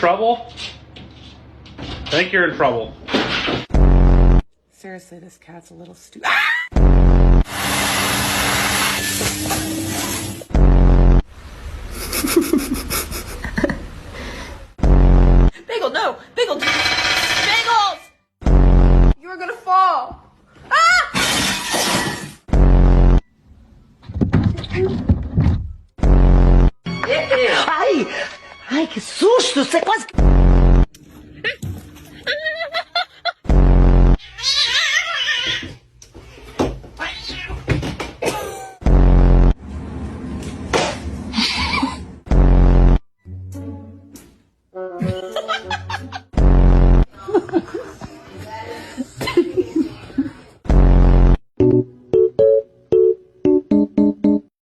trouble? I think you're in trouble. Seriously, this cat's a little stupid. Bagel, no! Bagel! Bagels! You're gonna fall! Ah! Ai! Ai, que susto! Você quase...